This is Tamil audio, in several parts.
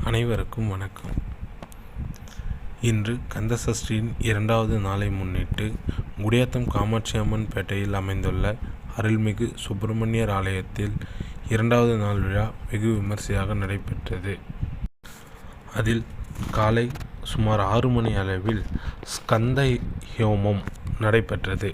அனைவருக்கும் வணக்கம். இன்று கந்தசஷ்டியின் 2வது நாளை முன்னிட்டு குடியாத்தம் காமாட்சி அம்மன் பேட்டையில் அமைந்துள்ள அருள்மிகு சுப்பிரமணியர் ஆலயத்தில் 2வது நாள் விழா வெகு விமர்சையாக நடைபெற்றது. அதில் காலை சுமார் 6 மணி அளவில் ஸ்கந்த ஹோமம் நடைபெற்றது.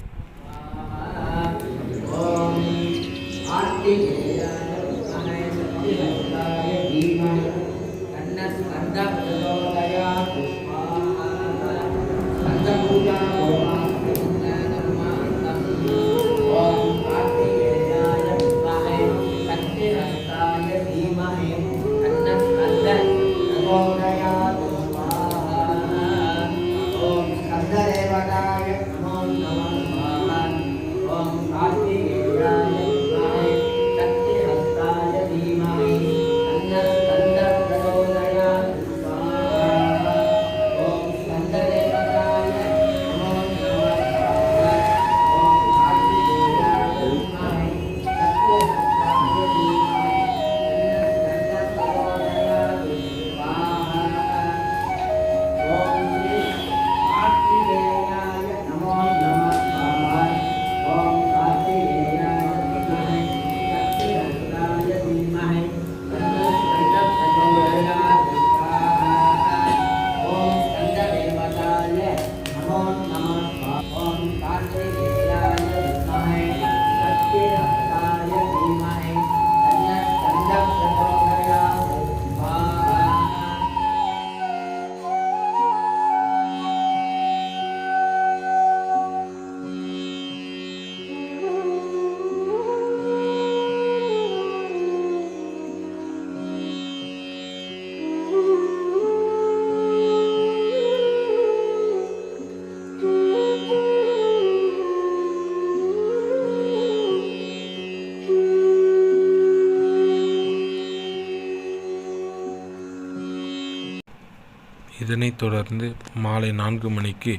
இதனைத் தொடர்ந்து மாலை 4 மணிக்கு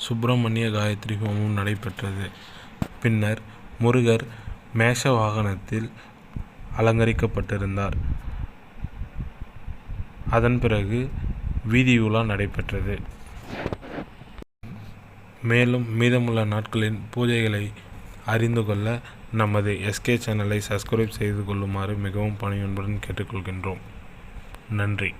சுப்பிரமணிய காயத்ரி ஹோமம் நடைபெற்றது. பின்னர் முருகர் மேஷ வாகனத்தில் அலங்கரிக்கப்பட்டிருந்தார். அதன் பிறகு வீதி உலா நடைபெற்றது. மேலும் மீதமுள்ள நாட்களின் பூஜைகளை அறிந்து கொள்ள நமது SK சேனலை சப்ஸ்கிரைப் செய்து கொள்ளுமாறு மிகவும் பணிவன்புடன் கேட்டுக்கொள்கின்றோம். நன்றி.